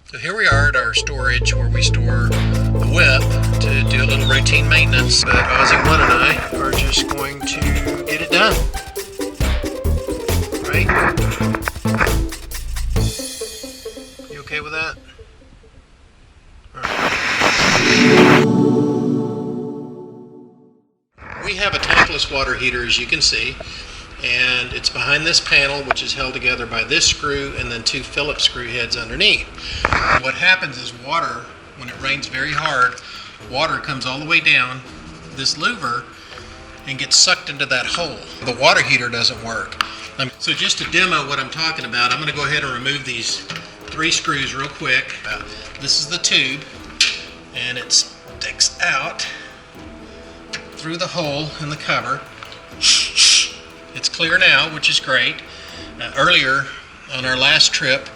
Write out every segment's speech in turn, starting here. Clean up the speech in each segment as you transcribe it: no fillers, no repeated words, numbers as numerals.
So here we are at our storage where we store the whip to do a little routine maintenance. But Ozzy 1 and I are just going to get it done. Right? You okay with that? All right. We have a tankless water heater, as you can see, and it's behind this panel, which is held together by this screw and then two Phillips screw heads underneath. What happens is water, when it rains very hard, water comes all the way down this louver and gets sucked into that hole. The water heater doesn't work. So just to demo what I'm talking about, I'm going to go ahead and remove these three screws real quick. This is the tube, and it sticks out through the hole in the cover. It's clear now, which is great. Earlier on our last trip,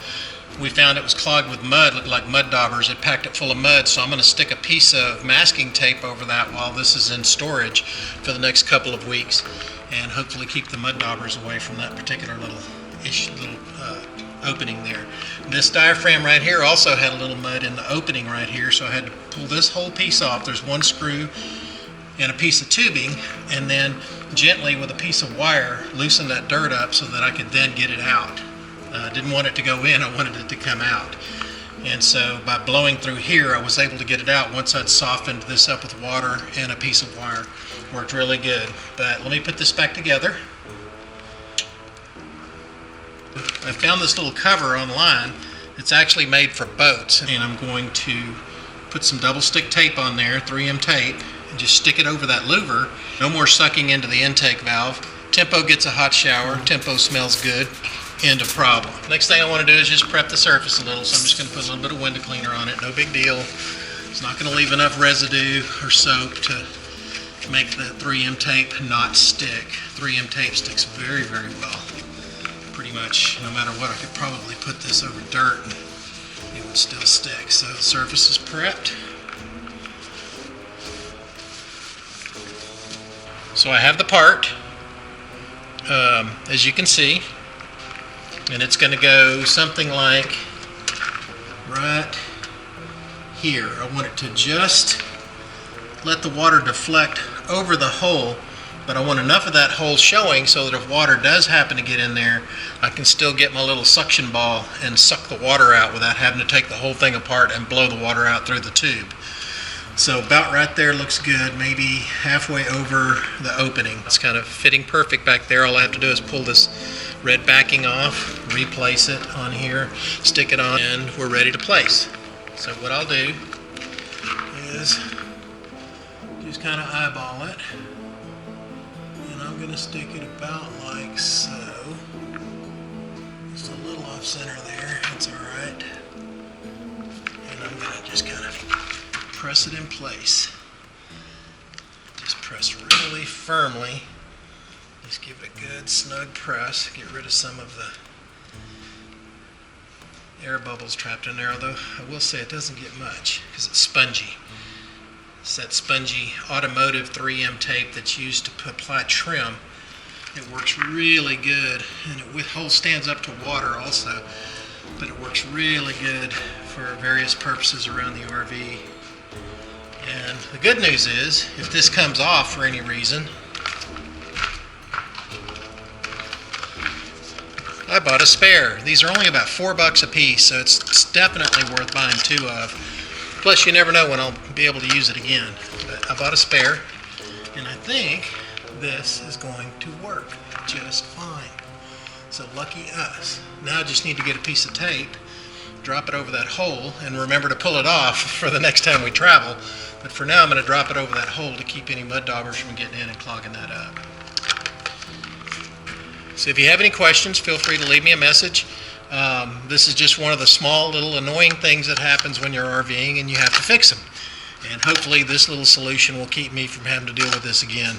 we found it was clogged with mud, looked like mud daubers. It packed it full of mud, so I'm going to stick a piece of masking tape over that while this is in storage for the next couple of weeks, and hopefully keep the mud daubers away from that particular little opening there. This diaphragm right here also had a little mud in the opening right here, so I had to pull this whole piece off. There's one screw and a piece of tubing, and then gently with a piece of wire loosen that dirt up so that I could then get it out. I didn't want it to go in, I wanted it to come out. And so by blowing through here, I was able to get it out once I'd softened this up with water and a piece of wire. Worked really good. But let me put this back together. I found this little cover online. It's actually made for boats, and I'm going to put some double stick tape on there, 3M tape, and just stick it over that louver. No more sucking into the intake valve. Tempo gets a hot shower. Tempo smells good. End of problem. Next thing I want to do is just prep the surface a little, so I'm just going to put a little bit of window cleaner on it. No big deal. It's not going to leave enough residue or soap to make the 3M tape not stick. 3M tape sticks very, very well. Pretty much no matter what, I could probably put this over dirt and it would still stick. So the surface is prepped. So I have the part, as you can see, and it's going to go something like right here. I want it to just let the water deflect over the hole, but I want enough of that hole showing so that if water does happen to get in there, I can still get my little suction ball and suck the water out without having to take the whole thing apart and blow the water out through the tube. So about right there looks good, maybe halfway over the opening. It's kind of fitting perfect back there. All I have to do is pull this red backing off, replace it on here, stick it on, and we're ready to place. So what I'll do is just kind of eyeball it, and I'm going to stick it about like so. Just a little off center there, that's alright. And I'm going to just kind of press it in place. Just press really firmly. Just give it a good snug press. Get rid of some of the air bubbles trapped in there, although I will say it doesn't get much because it's spongy. It's that spongy automotive 3M tape that's used to apply trim. It works really good, and it stands up to water also, but it works really good for various purposes around the RV. And the good news is, if this comes off for any reason, I bought a spare. These are only about $4 a piece, so it's definitely worth buying two of. Plus, you never know when I'll be able to use it again. But I bought a spare, and I think this is going to work just fine. So lucky us. Now I just need to get a piece of tape, drop it over that hole, and remember to pull it off for the next time we travel. But for now, I'm going to drop it over that hole to keep any mud daubers from getting in and clogging that up. So if you have any questions, feel free to leave me a message. This is just one of the small little annoying things that happens when you're RVing and you have to fix them. And hopefully this little solution will keep me from having to deal with this again.